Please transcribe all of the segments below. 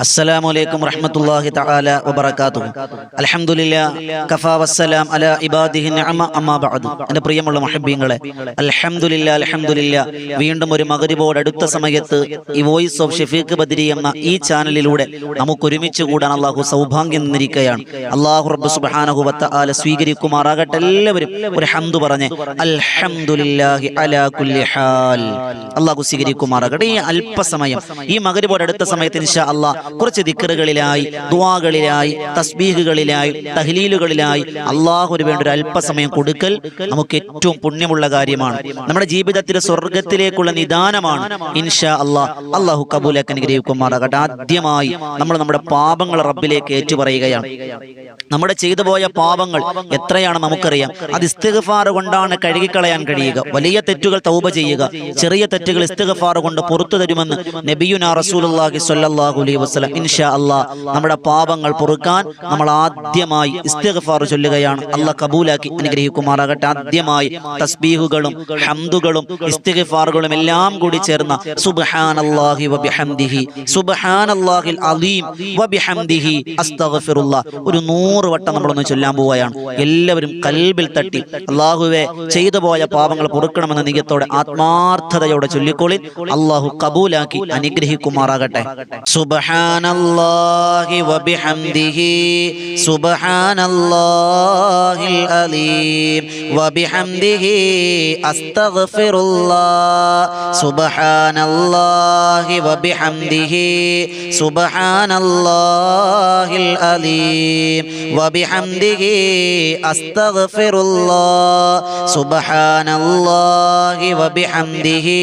അസ്സലാമു അലൈക്കും വറഹ്മത്തുള്ളാഹി തആല വബറകാതുഹു. അൽഹംദുലില്ലാഹ് കഫാ വസ്സലാം അലാ ഇബാദിഹി നിഅമ അമ്മാ ബഅദ്. എൻ്റെ പ്രിയമുള്ള മുഹബ്ബീങ്ങളെ, അൽഹംദുലില്ലാഹ് വീണ്ടും ഒരു മഗ്രിബോട് അടുത്ത സമയത്ത് ഈ വോയിസ് ഓഫ് ഷഫീഖ് ബദരി എന്ന ഈ ചാനലിലൂടെ നമുക്ക് ഒരുമിച്ച് കൂടാൻ അല്ലാഹു സൗഭാഗ്യം തന്നിരിക്കുകയാണ്. അല്ലാഹു റബ്ബ് സുബ്ഹാനഹു വ തആല സ്വീകരിക്കുമാറാകട്ടെ. എല്ലാവരും ഒരു ഹംദ് പറഞ്ഞ് അൽഹംദുലില്ലാഹി അലാ കുല്ലി ഹാൽ. അല്ലാഹു സ്വീകരിക്കുമാറാകട്ടെ. ഈ അല്പസമയം ഈ മഗ്രിബോട് അടുത്ത സമയത്ത് ഇൻഷാ അല്ലാഹ് കുറച്ച് ദിക്റുകളിലായി, ദുആകളിലായി, തസ്ബീഹുകളിലായി, തഹ്ലീലുകളിലായി അല്ലാഹുവിന് വേണ്ടി ഒരു അല്പസമയം കൊടുക്കൽ നമുക്ക് ഏറ്റവും പുണ്യമുള്ള കാര്യമാണ്. നമ്മുടെ ജീവിതത്തിലെ സ്വർഗത്തിലേക്കുള്ള നിദാനമാണ്. ഇൻഷാ അല്ലാഹ് അല്ലാഹു കബൂലാക്കി അനുഗ്രഹിക്കുമാറാകട്ടെ. ആദ്യമായി നമ്മൾ നമ്മുടെ പാപങ്ങൾ റബ്ബിലേക്ക് ഏറ്റുപറയുകയാണ്. നമ്മുടെ ചെയ്തു പോയ പാപങ്ങൾ എത്രയാണ് നമുക്കറിയാം. അത് ഇസ്തിഗ്ഫാർ കൊണ്ടാണ് കഴുകിക്കളയാൻ കഴിയുക. വലിയ തെറ്റുകൾ തൗബ ചെയ്യുക, ചെറിയ തെറ്റുകൾ ഇസ്തിഗ്ഫാർ കൊണ്ട് പുറത്തു തരുമെന്ന് നബിയുനാ റസൂലുള്ളാഹി സ്വല്ലല്ലാഹു അലൈഹി വസല്ലം. ഇൻഷാ അല്ലാഹ് നമ്മുടെ പാപങ്ങൾ പൊറുക്കാൻ നമ്മൾ ആദ്യമായി ഇസ്തിഗ്ഫാർ ചൊല്ലുകയാണ്. അല്ലാഹ് കബൂലാക്കി അനുഗ്രഹിക്കുമാറാകട്ടെ. ആദ്യമായി തസ്ബീഹുകളും ഹംദുകളും ഇസ്തിഗ്ഫാറുകളും എല്ലാം കൂടി ചേർന്ന സുബ്ഹാനല്ലാഹി വബിഹംദിഹി സുബ്ഹാനല്ലാഹിൽ അലീം വബിഹംദിഹി അസ്തഗ്ഫിറുല്ലാഹ് ഒരു 100 വട്ടം നമ്മളൊന്ന് ചൊല്ലാൻ പോവുകയാണ്. എല്ലാവരും കൽബിൽ തട്ടി അല്ലാഹുവേ ചെയ്തു പോയ പാപങ്ങൾ പൊറുക്കണമെന്ന നിയത്തോടെ ആത്മാർത്ഥതയോടെ ചൊല്ലിക്കോളി. അല്ലാഹു കബൂലാക്കി അനുഗ്രഹിക്കുമാറാകട്ടെ. സുബ്ഹാനല്ലാഹി വബിഹംദിഹി സുബ്ഹാനല്ലാഹിൽ അലീം വബിഹംദിഹി അസ്തഗ്ഫിറുല്ലാഹ് സുബ്ഹാനല്ലാഹി വബിഹംദിഹി സുബ്ഹാനല്ലാഹിൽ അലീം വബിഹംദിഹി അസ്തഗ്ഫിറുല്ലാഹ് സുബ്ഹാനല്ലാഹി വബിഹംദിഹി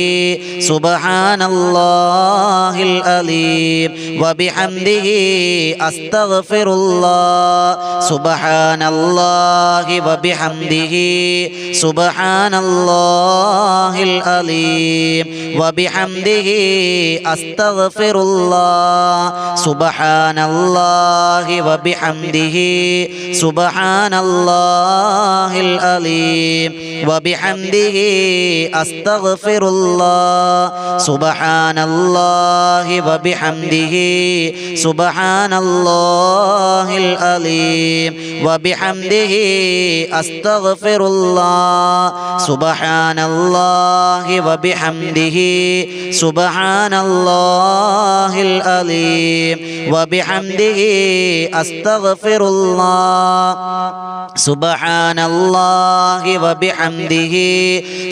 സുബ്ഹാനല്ലാഹിൽ അലീം വബിഹംദിഹി അസ്തഗ്ഫിറുല്ലാഹ് സുബ്ഹാനല്ലാഹി വബിഹംദിഹി സുബ്ഹാനല്ലാഹിൽ അലീം വബിഹംദിഹി അസ്തഗ്ഫിറുല്ലാഹ് സുബ്ഹാനല്ലാഹി വബിഹംദിഹി സുബ്ഹാനല്ലാഹിൽ അലീം വബിഹംദിഹി അസ്തഗ്ഫിറുല്ലാഹ് സുബ്ഹാനല്ലാഹി വബിഹംദിഹി സുബ്ഹാനല്ലാഹിൽ അലീം വബിഹംദിഹി അസ്തഗ്ഫിറുല്ലാഹ് സുബ്ഹാനല്ലാഹി വബിഹംദിhi സുബ്ഹാനല്ലാഹിൽ അലീം വബിഹംദിhi അസ്തഗ്ഫിറുല്ലാഹ് സുബ്ഹാനല്ലാഹി വബിഹംദിhi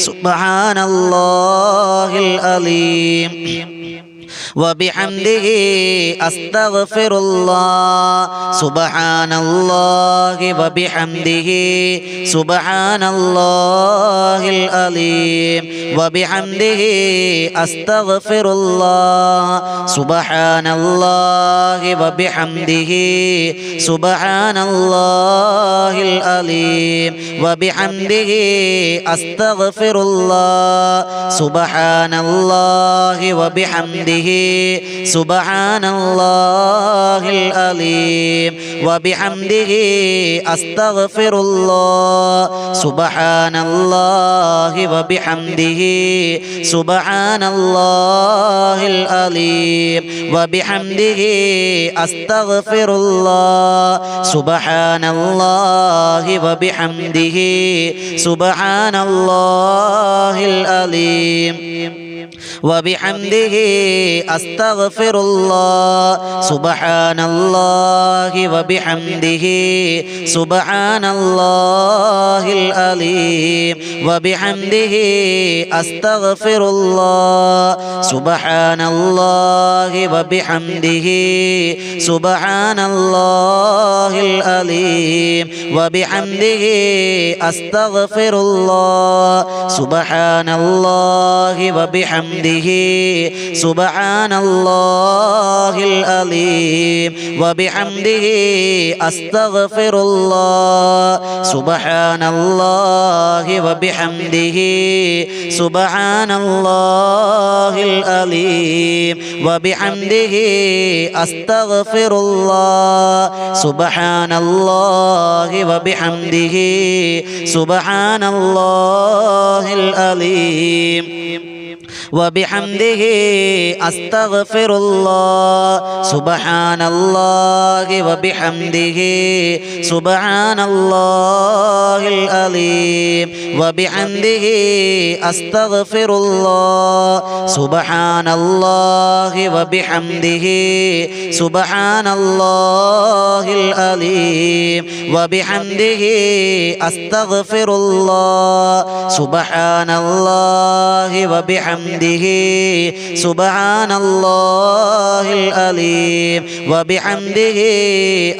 സുബ്ഹാനല്ലാഹിൽ അലീം വബിഹംദിhi അസ്തഗ്ഫിറുല്ലാഹ് സുബ്ഹാനല്ലാഹി വബിഹംദിhi സുബ്ഹാനല്ലാഹിൽ അലീം വബിഹംദിhi അസ്തഗ്ഫിറുല്ലാഹ് സുബ്ഹാനല്ലാഹി വബിഹംദിhi സുബ്ഹാനല്ലാഹിൽ അലീം വബിഹംദിhi അസ്തഗ്ഫിറുല്ലാഹ് സുബ്ഹാനല്ലാഹി വബിഹംദിhi സുബ്ഹാനല്ലാഹിൽ അലീം വബിഹംദിhi അസ്തഗ്ഫിറുല്ലാഹ് സുബ്ഹാനല്ലാഹി വബിഹംദിhi സുബ്ഹാനല്ലാഹിൽ അലീം വബിഹംദിhi അസ്തഗ്ഫിറുല്ലാഹ് സുബ്ഹാനല്ലാഹി വബിഹംദിhi സുബ്ഹാനല്ലാഹിൽ അലീം വബിഹംദിhi അസ്തഗ്ഫിറുല്ലാഹ് സുബ്ഹാനല്ലാഹി വബിഹംദിhi സുബ്ഹാനല്ലാഹിൽ അലീം വബിഹംദിhi അസ്തഗ്ഫിറുല്ലാഹ് സുബ്ഹാനല്ലാഹി വബിഹംദിhi സുബ്ഹാനല്ലാഹിൽ അലീം വബിഹംദിhi അസ്തഗ്ഫിറുല്ലാഹ് സുബ്ഹാനല്ലാഹി വബിഹംദിhi സുബ്ഹാനല്ലാഹിൽ അലീം വബിഹംദിhi അസ്തഗ്ഫിറുല്ലാഹ് സുബ്ഹാനല്ലാഹി വബിഹംദിhi സുബ്ഹാനല്ലാഹിൽ അലീം വബിഹംദിhi അസ്തഗ്ഫിറുല്ലാഹ് സുബ്ഹാനല്ലാഹി വബിഹംദിhi സുബ്ഹാനല്ലാഹിൽ അലീം وبحمده أستغفر الله سبحان الله وبحمده سبحان الله العظيم وبحمده أستغفر الله سبحان الله وبحمده سبحان الله العظيم وبحمده أستغفر الله سبحان الله وبحمده سبحان الله العظيم وبحمده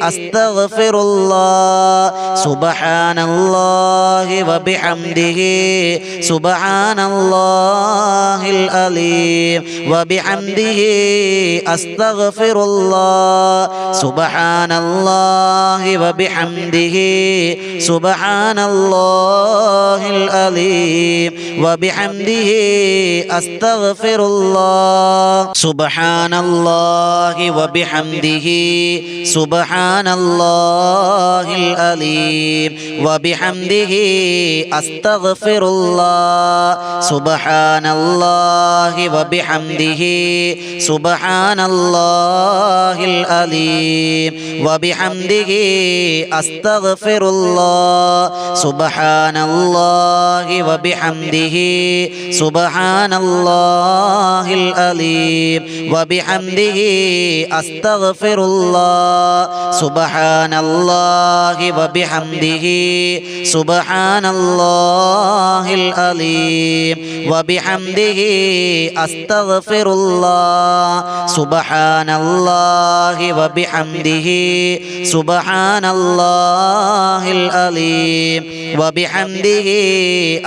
أستغفر الله سبحان الله وبحمده سبحان الله العظيم وبحمده أستغفر الله سبحان الله وبحمده سبحان الله العظيم وبحمده أستغفر الله سبحان الله وبحمده سبحان الله العظيم وبحمده أستغفر الله سبحان الله وبحمده سبحان الله العظيم وبحمده أستغفر الله سبحان الله وبحمده سبحان الله العظيم وبحمده أستغفر الله سبحان الله وبحمده سبحان الله العظيم وبحمده أستغفر الله سبحان الله وبحمده سبحان الله العظيم وبحمده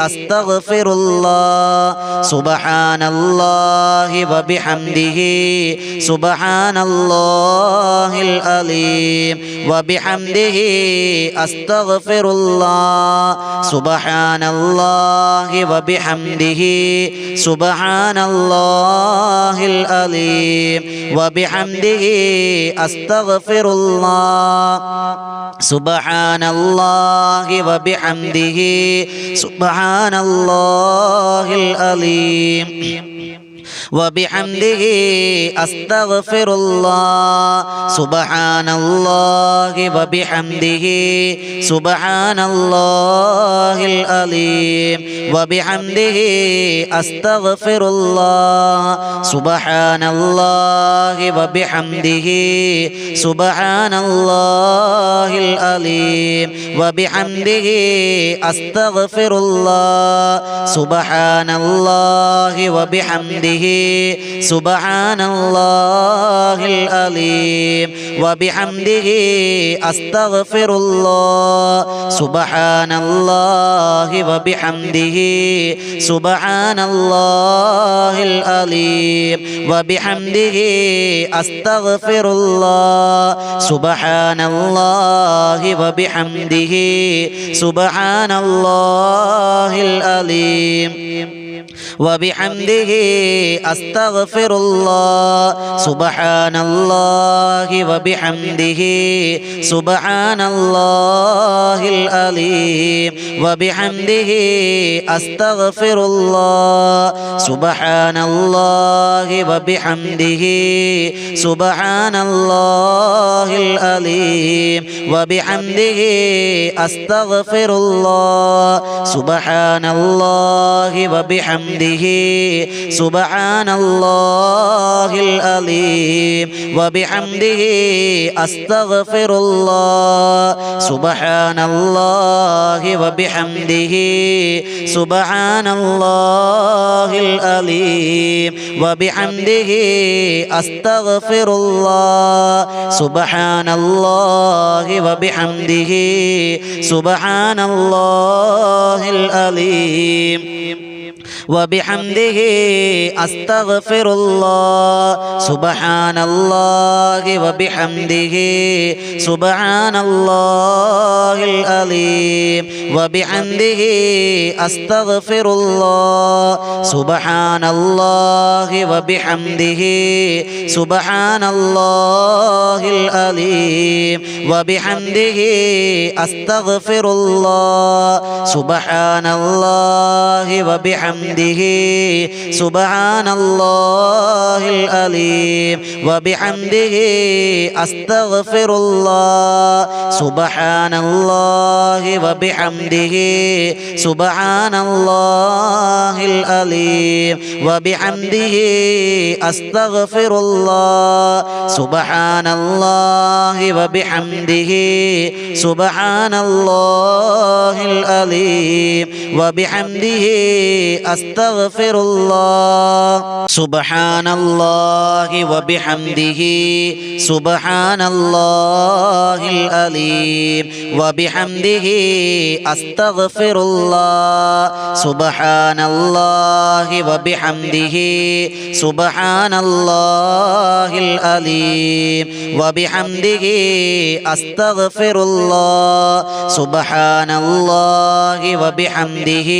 أستغفر الله سبحان الله وبحمده سبحان الله العظيم وبحمده أستغفر الله سبحان الله وبحمده سبحان الله العظيم وبحمده أستغفر الله سبحان الله وبحمده سبحان الله العظيم وبحمده أستغفر الله سبحان الله وبحمده سبحان الله العظيم وبحمده أستغفر الله سبحان الله وبحمده سبحان الله العظيم وبحمده أستغفر الله سبحان الله وبحمده سبحان الله العظيم وبحمده أستغفر الله سبحان الله وبحمده سبحان الله العظيم وبحمده أستغفر الله سبحان الله وبحمده سبحان الله العظيم وبحمده أستغفر الله سبحان الله وبحمده سبحان الله العظيم وبحمده أستغفر الله سبحان الله وبحمده سبحان الله العظيم وبحمده أستغفر الله سبحان الله وبحمده سبحان الله العظيم وبحمده أستغفر الله سبحان الله وبحمده سبحان الله العظيم وبحمده أستغفر الله سبحان الله وبحمده سبحان الله العظيم وبحمده أستغفر الله سبحان الله وبحمده سبحان الله العظيم وبحمده أستغفر الله سبحان الله وبحمده سبحان الله العظيم وبحمده أستغفر الله سبحان الله وبحمده وبحمده سبحان الله العظيم وبحمده أستغفر الله سبحان الله وبحمده سبحان الله العظيم وبحمده أستغفر الله سبحان الله وبحمده سبحان الله العظيم وبحمده أستغفر الله سبحان الله وبحمده سبحان الله العظيم وبحمده أستغفر الله سبحان الله وبحمده سبحان الله العظيم وبحمده أستغفر الله سبحان الله وبحمده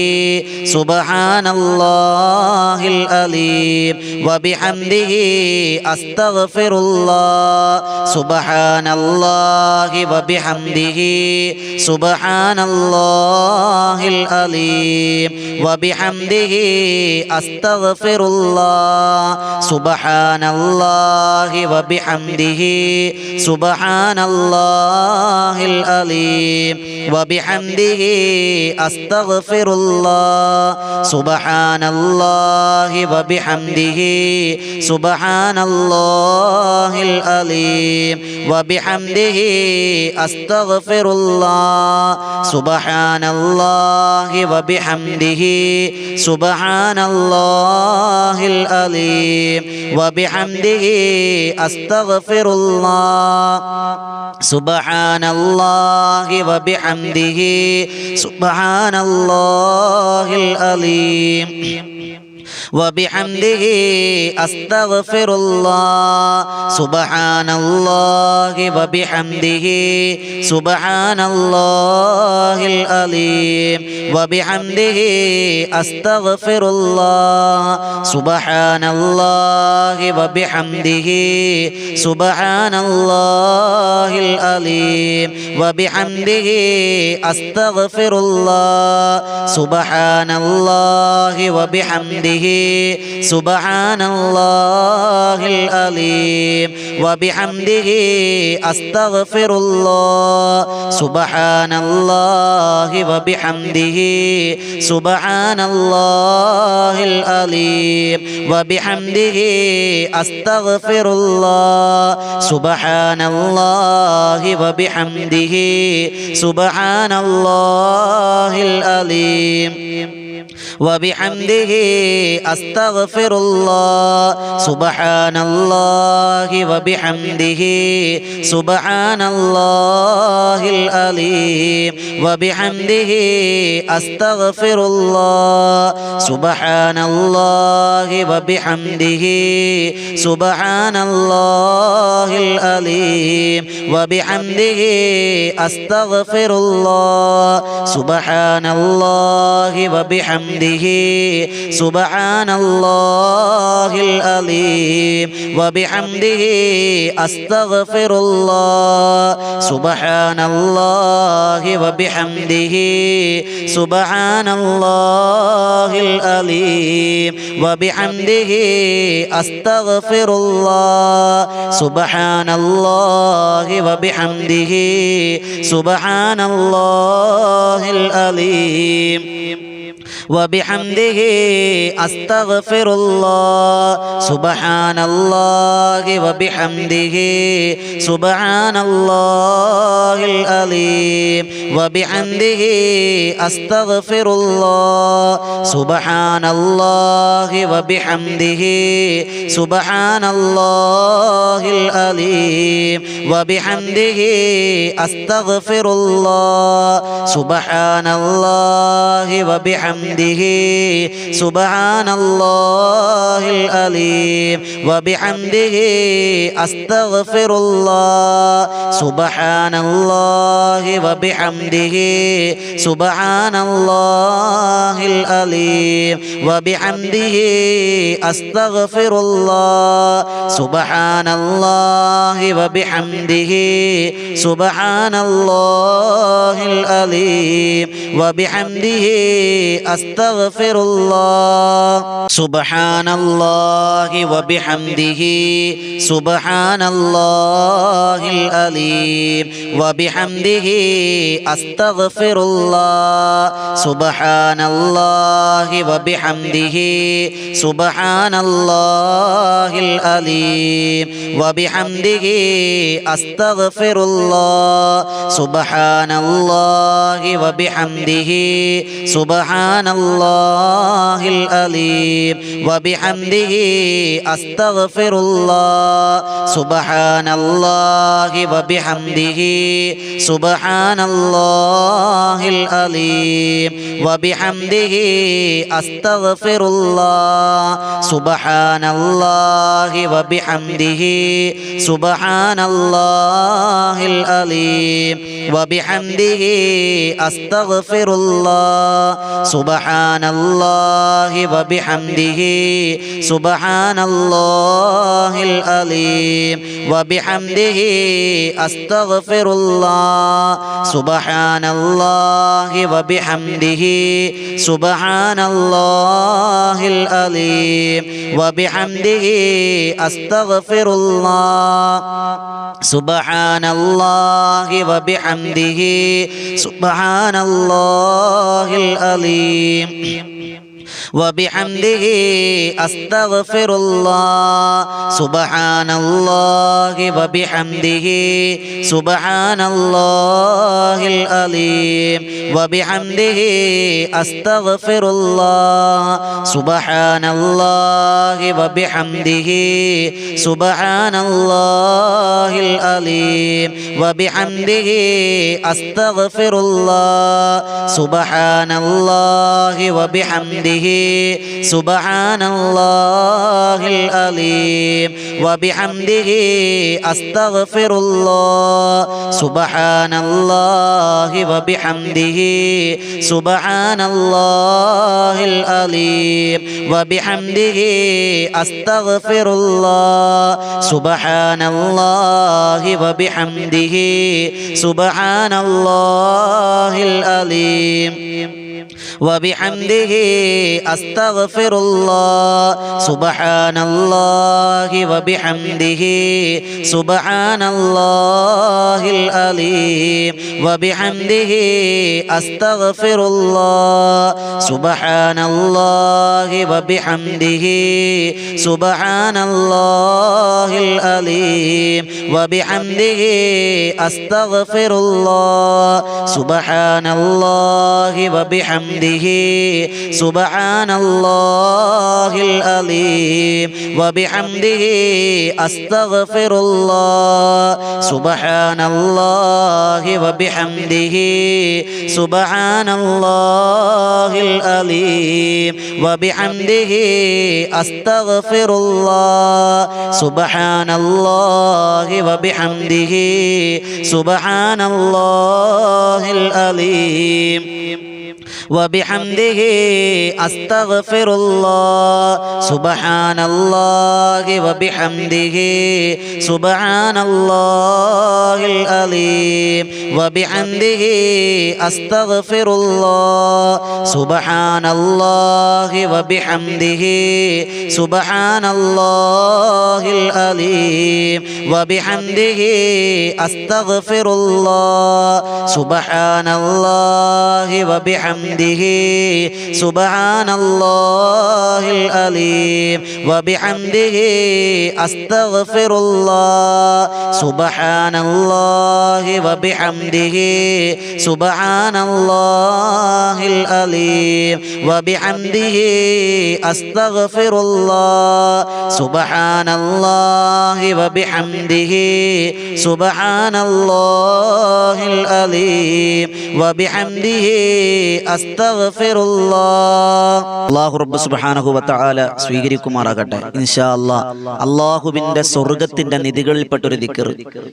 سبحان الله العظيم وبحمده أستغفر الله سبحان الله وبحمده سبحان الله العظيم وبحمده أستغفر الله سبحان الله وبحمده سبحان الله العظيم وبحمده أستغفر الله سبحان الله وبحمده سبحان الله العظيم وبحمده أستغفر الله سبحان الله وبحمده سبحان الله العظيم وبحمده أستغفر الله سبحان الله وبحمده سبحان الله العظيم وبحمده أستغفر الله سبحان الله وبحمده سبحان الله العظيم وبحمده أستغفر الله سبحان الله وبحمده سبحان الله العظيم وبحمده أستغفر الله سبحان الله وبحمده سبحان الله العظيم وبحمده أستغفر الله سبحان الله وبحمده سبحان الله العظيم وبحمده أستغفر الله سبحان الله وبحمده سبحان الله العظيم وبحمده أستغفر الله سبحان الله وبحمده سبحان الله العظيم وبحمده أستغفر الله سبحان الله وبحمده سبحان الله العظيم وبحمده أستغفر الله سبحان الله وبحمده سبحان الله العظيم وبحمده أستغفر الله سبحان الله وبحمده سبحان الله العظيم وبحمده أستغفر الله سبحان الله وبحمده سبحان الله العظيم وبحمده أستغفر الله سبحان الله وبحمده سبحان الله العظيم وبحمده أستغفر الله سبحان الله وبحمده سبحان الله العظيم وبحمده أستغفر الله سبحان الله وبحمده سبحان الله العظيم وبحمده أستغفر الله سبحان الله وبحمده سبحان الله العظيم وبحمده أستغفر الله سبحان الله وبحمده سبحان الله العظيم وبحمده അസ്തഗ്ഫിറുല്ലാഹ് സുബ്ഹാനല്ലാഹി വബിഹംദിഹി സുബ്ഹാനല്ലാഹിൽ അലീം വബിഹംദിഹി അസ്തഗ്ഫിറുല്ലാഹ് സുബ്ഹാനല്ലാഹി വബിഹംദിഹി സുബ്ഹാനല്ലാഹിൽ അലീം വബിഹംദിഹി അസ്തഗ്ഫിറുല്ലാഹ് സുബ്ഹാനല്ലാഹി വബിഹംദിഹി സുബ്ഹാനല്ലാഹിൽ അലീം വബിഹംദിഹി അസ്തഗ്ഫിറുല്ലാഹ് സുബ്ഹാനല്ലാഹി വബിഹംദിഹി സുബ്ഹാനല്ലാഹിൽ അലീം വബിഹംദിഹി അസ്തഗ്ഫിറുല്ലാഹ് സുബ്ഹാനല്ലാഹി വബിഹംദിഹി സുബ്ഹാനല്ലാഹിൽ അലീം വബിഹംദിഹി അസ്തഗ്ഫിറുല്ലാഹ് സുബ്ഹാനല്ലാഹി വബിഹംദിഹി സുബ്ഹാനല്ലാഹിൽ അലീം വബിഹംദിഹി അസ്തഗ്ഫിറുല്ലാഹ് സുബ്ഹാനല്ലാഹി വബിഹംദിഹി സുബ്ഹാനല്ലാഹിൽ അലീം വബിഹംദിഹി അസ്തഗ്ഫിറുല്ലാഹ് സുബ്ഹാനല്ലാഹി വബിഹംദിഹി സുബ്ഹാനല്ലാഹിൽ അലീം وبحمده أستغفر الله سبحان الله وبحمده سبحان الله العظيم وبحمده أستغفر الله سبحان الله وبحمده سبحان الله العظيم وبحمده أستغفر الله سبحان الله وبحمده سبحان الله العظيم وبحمده أستغفر الله سبحان الله وبحمده سبحان الله العظيم وبحمده أستغفر الله سبحان الله وبحمده سبحان الله العظيم وبحمده أستغفر الله سبحان الله وبحمده سبحان الله العظيم وبحمده أستغفر الله سبحان الله وبحمده سبحان الله العظيم وبحمده أستغفر الله سبحان الله وبحمده سبحان الله العظيم وبحمده أستغفر الله سبحان الله وبحمده سبحان الله العظيم وبحمده أستغفر الله سبحان الله وبحمده سبحان الله العظيم وبحمده أستغفر الله سبحان الله وبحمده سبحان الله العظيم وبحمده أستغفر الله سبحان الله وبحمده سبحان الله العظيم وبحمده أستغفر الله سبحان الله وبحمده سبحان الله العظيم وبحمده أستغفر الله سبحان الله وبحمده سبحان الله العظيم وبحمده أستغفر الله سبحان الله وبحمده سبحان الله العظيم وبحمده أستغفر الله الله رب سبحانه وتعالى സ്വീകരിക്കുമാറാകട്ടെ ഇൻഷാ അല്ലാഹ്. അല്ലാഹുവിന്റെ സ്വർഗ്ഗത്തിന്റെ നിധികളിൽപ്പെട്ട ഒരു ദിക്ർ,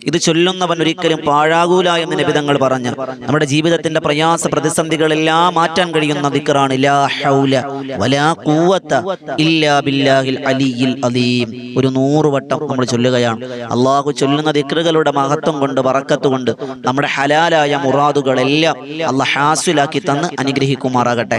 ഇത് ചൊല്ലുന്നവൻ ഒരിക്കലും പാഴാകൂല എന്ന് നബി തങ്ങൾ പറഞ്ഞു. നമ്മുടെ ജീവിതത്തിന്റെ പ്രയാസ പ്രതിസന്ധികളെല്ലാം മാറ്റാൻ കഴിയുന്ന ദിക്റാണ് ലാ ഹൗല വലാ ഖുവത ഇല്ലാ ബില്ലാഹിൽ അലിയിൽ അലീം. ഒരു 100 വട്ടം നമ്മൾ ചൊല്ലുകയാണ്. അല്ലാഹു ചൊല്ലുന്ന ദിക്റുകളുടെ മഹത്വം കൊണ്ട് ബറക്കത്ത് കൊണ്ട് നമ്മുടെ ഹലാലായ മുറാദുകളെല്ലാം അല്ലാഹ് ഹാസിലാക്കി തന്ന് അനുഗ്രഹിക്കും. അനുഗ്രഹിക്കുമാറാകട്ടെ.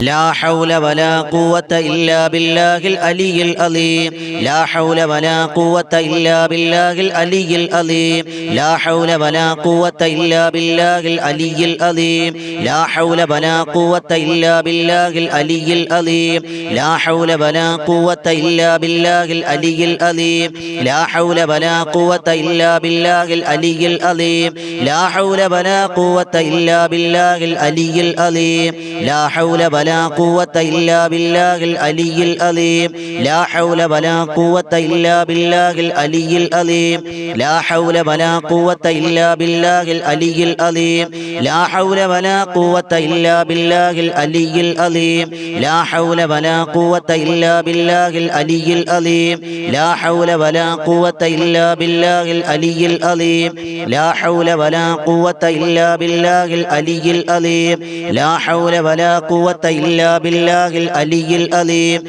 ലാ ഹൗല വലാ ഖുവത ഇല്ലാ ബില്ലാഹിൽ അലിയിൽ അലീം. ലാ ഹൗല വലാ ഖുവത ഇല്ലാ ബില്ലാഹിൽ അലിയിൽ അലീം. ലാ ഹൗല വലാ ഖുവത ഇല്ലാ ബില്ലാഹിൽ അലിയിൽ അലീം. ലാ ഹൗല വലാ ഖുവത ഇല്ലാ ബില്ലാഹിൽ അലിയിൽ അലീം. ലാ ഹൗല വലാ ഖുവത ഇല്ലാ ബില്ലാഹിൽ അലിയിൽ അലീം. ലാ ഹൗല വലാ ഖുവത ഇല്ലാ ബില്ലാഹിൽ അലിയിൽ അലീം. ലാ ഹൗല വലാ ഖുവത ഇല്ലാ ബില്ലാഹിൽ അലിയിൽ അലീം. ലാ ഹൗല വലാ ഖുവത ഇല്ലാ ബില്ലാഹിൽ അലിയിൽ അലീം. ലാ ഹൗല വലാ ഖുവത ഇല്ലാ ബില്ലാഹിൽ അലിയിൽ അലീം. ലാ ഹൗല വലാ ഖുവത ഇല്ലാ ബില്ലാഹിൽ അലിയിൽ അലീം. ലാ ഹൗല വലാ ഖുവത ഇല്ലാ ബില്ലാഹിൽ അലിയിൽ അലീം. ലാ ഹൗല വലാ ഖുവത ഇല്ലാ ബില്ലാഹിൽ അലിയിൽ അലീം. ലാ ഹൗല വലാ ഖുവത ഇല്ലാ ബില്ലാഹിൽ അലിയിൽ അലീം. ലാ ഹൗല വലാ ഖുവത ഇല്ലാ ബില്ലാഹിൽ അലിയിൽ അലീം. ലാ ഹൗല വലാ ഖുവത ഇല്ലാ ബില്ലാഹിൽ അലിയിൽ അലീം.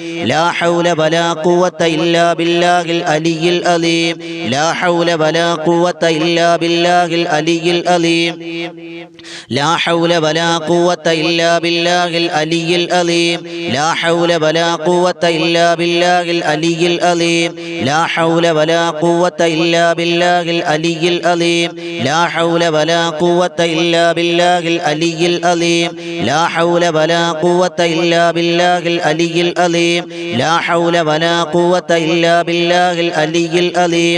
ലാ ഹൗല വലാ ഖുവത ഇല്ലാ ബില്ലാഹിൽ അലിയിൽ അലീം. ലാ ഹൗല വലാ ഖുവത ഇല്ലാ ബില്ലാഹിൽ അലിയിൽ അലീം. ലാ ഹൗല വലാ ഖുവത ഇല്ലാ ബില്ലാഹിൽ അലിയിൽ അലീം. ലാ ഹൗല വലാ ഖുവത ഇല്ലാ ബില്ലാഹിൽ അലിയിൽ അലീം. ലാ ഹൗല വലാ ഖുവത ഇല്ലാ ബില്ലാഹിൽ അലിയിൽ അലീം. ലാ ഹൗല വലാ ഖുവത ഇല്ലാ ബില്ലാഹിൽ അലിയിൽ അലീം. ലാ ഹൗല വലാ ഖുവത ഇല്ലാ ബില്ലാഹിൽ അലിയിൽ അലീം. ലാ ഹൗല വലാ ഖുവത ഇല്ലാ ബില്ലാഹിൽ അലിയിൽ അലീം. ലാ ഹൗല വലാ ഖുവത ഇല്ലാ ബില്ലാഹിൽ അലിയിൽ അലീം. ലാ ഹൗല വലാ ഖുവത ഇല്ലാ ബില്ലാഹിൽ അലിയിൽ അലീം.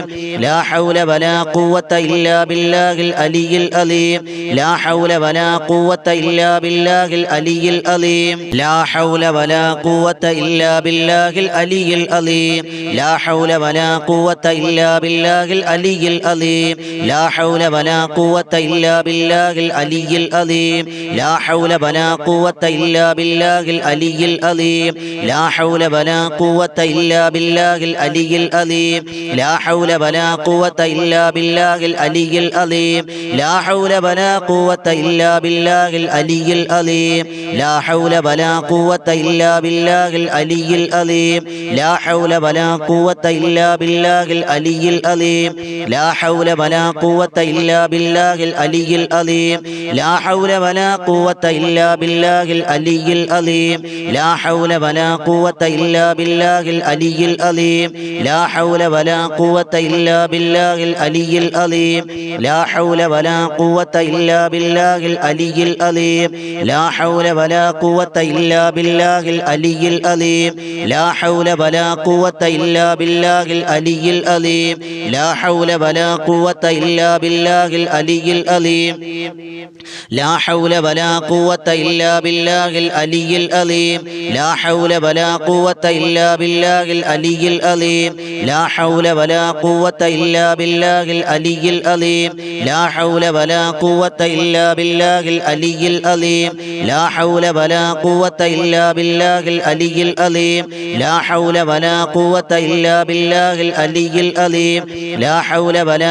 ലാ ഹൗല വലാ ഖുവത ഇല്ലാ ബില്ലാഹിൽ അലിയിൽ അലീം. ലാ ഹൗല വലാ ഖുവത ഇല്ലാ ബില്ലാഹിൽ അലിയിൽ അലീം. ലാ ഹൗല വലാ ഖുവത ഇല്ലാ ബില്ലാഹിൽ അലിയിൽ അലീം. ലാ ഹൗല വലാ ഖുവത ഇല്ലാ ബില്ലാഹിൽ അലിയിൽ അലീം. ലാ ഹൗല വലാ ഖുവത ഇല്ലാ ബില്ലാഹിൽ അലിയിൽ അലീം. ലാ ഹൗല വലാ ഖുവത ഇല്ലാ ബില്ലാഹിൽ അലിയിൽ അലീം. ലാ ഹൗല വലാ ഖുവത ഇല്ലാ ബില്ലാഹിൽ അലിയിൽ അലീം. ലാ ഹൗല വലാ ഖുവത ഇല്ലാ ബില്ലാഹിൽ അലിയിൽ അലീം. ലാ ഹൗല വലാ ഖുവത ഇല്ലാ ബില്ലാഹിൽ അലിയിൽ അലീം. ലാ ഹൗല വലാ ഖുവത ഇല്ലാ ബില്ലാഹിൽ അലിയിൽ അലീം. ലാ ഹൗല വലാ ഖുവത ഇല്ലാ ബില്ലാഹിൽ അലിയിൽ അലീം. ലാ ഹൗല വലാ ഖുവത ഇല്ലാ ബില്ലാഹിൽ അലിയിൽ അലീം. ലാ ഹൗല വലാ ഖുവത ഇല്ലാ ബില്ലാഹിൽ അലിയിൽ അലീം. ലാ ഹൗല വലാ ഖുവത ഇല്ലാ ബില്ലാഹിൽ അലിയിൽ അലീം. ലാ ഹൗല വലാ ഖുവത ഇല്ലാ ബില്ലാഹിൽ അലിയിൽ അലീം. ലാ ഹൗല വലാ ഖുവത ഇല്ലാ ബില്ലാഹിൽ അലിയിൽ അലീം. ലാ ഹൗല വലാ ഖുവത ഇല്ലാ ബില്ലാഹിൽ അലിയിൽ അലീം. ലാ ഹൗല വലാ ഖുവത ഇല്ലാ ബില്ലാഹിൽ അലിയിൽ അലീം. ലാ ഹൗല വലാ ഖുവത ഇല്ലാ ബില്ലാഹിൽ അലിയിൽ അലീം. ലാ ഹൗല വലാ ഖുവത ഇല്ലാ ബില്ലാഹിൽ അലിയിൽ അലീം. ലാ ഹൗല വലാ ഖുവത ഇല്ലാ ബില്ലാഹിൽ അലിയിൽ അലീം. ലാ ഹൗല വലാ ഖുവത ഇല്ലാ ബില്ലാഹിൽ അലിയിൽ അലീം. ലാ ഹൗല വലാ ഖുവത ഇല്ലാ ബില്ലാഹിൽ അലിയിൽ അലീം. ലാ ഹൗല വലാ ഖുവത ഇല്ലാ ബില്ലാഹിൽ അലിയിൽ അലീം. ലാ ഹൗല വലാ ഖുവത ഇല്ലാ ബില്ലാഹിൽ അലിയിൽ അലീം. ലാ ഹൗല വലാ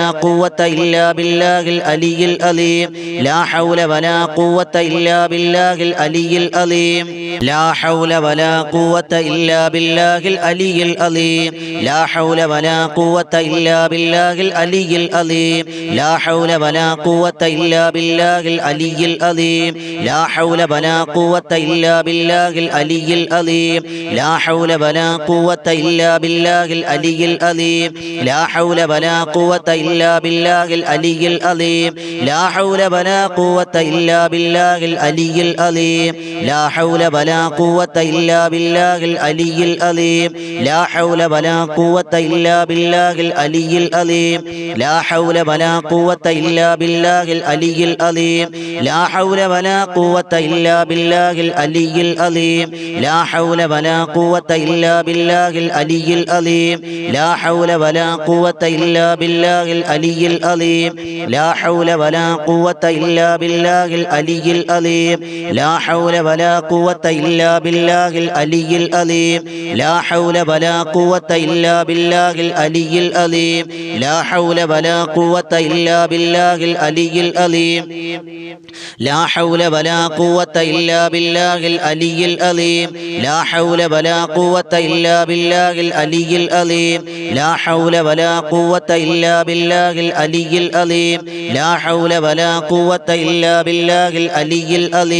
ഖുവത ഇല്ലാ ബില്ലാഹിൽ അലിയിൽ അലീം. ലാ ഹൗല വലാ ഖുവത ഇല്ലാ ബില്ലാഹിൽ അലിയിൽ അലീം. ലാ ഹൗല വലാ ഖുവത ഇല്ലാ ബില്ലാഹിൽ അലിയിൽ അലീം. ലാ ഹൗല വലാ ഖുവത ഇല്ലാ ബില്ലാഹിൽ അലിയിൽ അലീം. ലാ ഹൗല വലാ ഖുവത ഇല്ലാ ബില്ലാഹിൽ അലിയിൽ അലീം. ലാ ഹൗല വലാ ഖുവത ഇല്ലാ ബില്ലാഹിൽ അലിയിൽ അലീം. ലാ ഹൗല വലാ ഖുവത ഇല്ലാ ബില്ലാഹിൽ അലിയിൽ അലീം. ലാ ഹൗല വലാ ഖുവത ഇല്ലാ ബില്ലാഹിൽ അലിയിൽ അലീം. ലാ ഹൗല വലാ ഖുവത ഇല്ലാ ബില്ലാഹിൽ അലിയിൽ അലീം. ലാ ഹൗല വലാ ഖുവത ഇല്ലാ ബില്ലാഹിൽ അലിയിൽ അലീം. ലാ ഹൗല വലാ ഖുവത ഇല്ലാ ബില്ലാഹിൽ അലിയിൽ അലീം. ലാ ഹൗല വലാ ഖുവത ഇല്ലാ ബില്ലാഹിൽ അലിയിൽ അലീം. ലാ ഹൗല വലാ ഖുവത ഇല്ലാ ബില്ലാഹിൽ അലിയിൽ അലീം. ലാ ഹൗല വലാ ഖുവത ഇല്ലാ ബില്ലാഹിൽ അലിയിൽ അലീം. ലാ ഹൗല വലാ ഖുവത ഇല്ലാ ബില്ലാഹിൽ അലിയിൽ അലീം. ലാ ഹൗല വലാ ഖുവത ഇല്ലാ ബില്ലാഹിൽ അലിയിൽ അലീം. ലാ ഹൗല വലാ ഖുവത ഇല്ലാ ബില്ലാഹിൽ അലിയിൽ അലീം. ലാ ഹൗല വലാ ഖുവത ഇല്ലാ ബില്ലാഹിൽ അലിയിൽ അലീം. ലാ ഹൗല വലാ ഖുവത ഇല്ലാ ബില്ലാഹിൽ അലിയിൽ അലീം. ലാ ഹൗല വലാ ഖുവത ഇല്ലാ ബില്ലാഹിൽ അലിയിൽ അലീം. ലാ ഹൗല വലാ ഖുവത ഇല്ലാ ബില്ലാഹിൽ അലിയിൽ അലീം.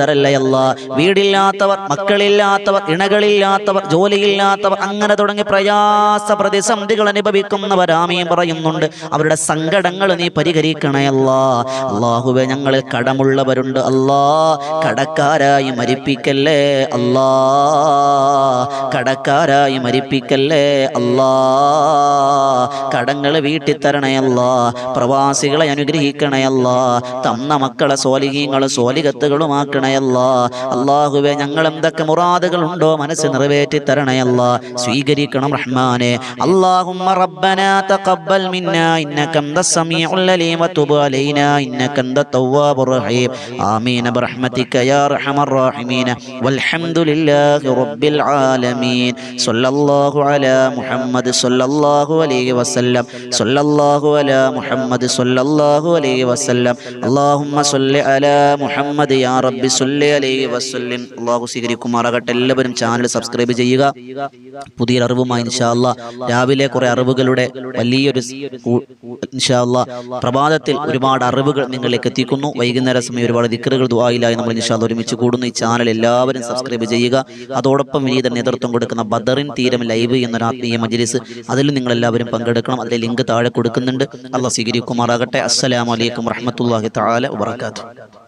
ഖദറല്ലയല്ല. വീടില്ലാത്തവർ, മക്കളില്ലാത്തവർ, ഇണകളില്ലാത്തവർ, ജോലിയില്ലാത്തവർ, അങ്ങനെ തുടങ്ങി പ്രയാസ പ്രതിസന്ധികൾ അനുഭവിക്കുന്നവർ ആമീൻ പറയുന്നുണ്ട്. അവരുടെ സങ്കടങ്ങൾ നീ പരിഹരിക്കണയല്ല. അല്ലാഹുവേ, ഞങ്ങളിൽ കടമുള്ളവരുണ്ട് അല്ലാ, കടക്കാരായി മരിപ്പിക്കല്ലേ അല്ലാ, കടക്കാരായി മരിപ്പിക്കല്ലേ അല്ലാ. കടങ്ങൾ വീട്ടി തരണയല്ല. പ്രവാസികളെ അനുഗ്രഹിക്കണയല്ല. തന്ന മക്കളെ സ്വാലിഹീങ്ങളും സ്വാലിഹത്തുകളുമാക്കണയല്ല. അല്ലാഹുവേ, ഞങ്ങൾ എന്തൊക്കെ മുറാദുകൾ ഉണ്ടോ മനസ്സ് നിറവേറ്റി തരണയല്ല. സ്വീകരിക്കണം റഹ്മാനെ. അല്ലാഹുമ്മ റബ്ബനാ തഖബ്ബൽ മിന്നാ ഇന്നക അൻതസ് സമീഉൽ അലീം വതുബ് അലൈനാ ഇന്നക അൻതത് തവ്വാബുർ റഹീം. ആമീൻ ബിറഹ്മതിക യാ അർഹമർ റഹീമീൻ. വൽഹംദുലില്ലാഹി റബ്ബിൽ ആലമീൻ. സ്വല്ലല്ലാഹു അലാ മുഹമ്മദ് സ്വല്ലല്ലാഹു അലൈഹി വസല്ലം. സ്വല്ലല്ലാഹു അലാ മുഹമ്മദ് സ്വല്ലല്ലാഹു അലൈഹി വസല്ലം. അല്ലാഹുമ്മ സ്വല്ലി അലാ മുഹമ്മദ് യാ റബ്ബി സ്വല്ലി അലൈഹി വസല്ലം. അല്ലാഹു സ്വീകരിക്കുമാറാകട്ടെ. എല്ലാവരും ചാനൽ സബ്സ്ക്രൈബ് ചെയ്യുക. പുതിയൊരു അറിവുമായി ഇൻഷാ അല്ലാഹ് രാവിലെ കുറെ അറിവുകളുടെ വലിയൊരു ഇൻഷാ അല്ലാഹ് പ്രഭാതത്തിൽ ഒരുപാട് അറിവുകൾ നിങ്ങളിലേക്ക് എത്തിക്കുന്നു. വൈകുന്നേര സമയം ഒരുപാട് ദിക്റുകൾ ദുആയിലായി നമ്മൾ ഇൻഷാ അല്ലാഹ് ഒരുമിച്ച് കൂടുന്നു. ഈ ചാനൽ എല്ലാവരും സബ്സ്ക്രൈബ് ചെയ്യുക. അതോടൊപ്പം വിനീത നേതൃത്വം കൊടുക്കുന്ന ബദറിൻ തീരം ലൈവ് എന്നൊരു ആത്മീയ മജ്ലിസ്, അതിൽ നിങ്ങൾ എല്ലാവരും പങ്കെടുക്കണം. അതിലെ ലിങ്ക് താഴെ കൊടുക്കുന്നുണ്ട്. അല്ലാഹ് സ്വീകരിക്കുമാറാകട്ടെ. അസ്സലാമു അലൈക്കും വറഹ്മത്തുള്ളാഹി തആല വബറകാതുഹു.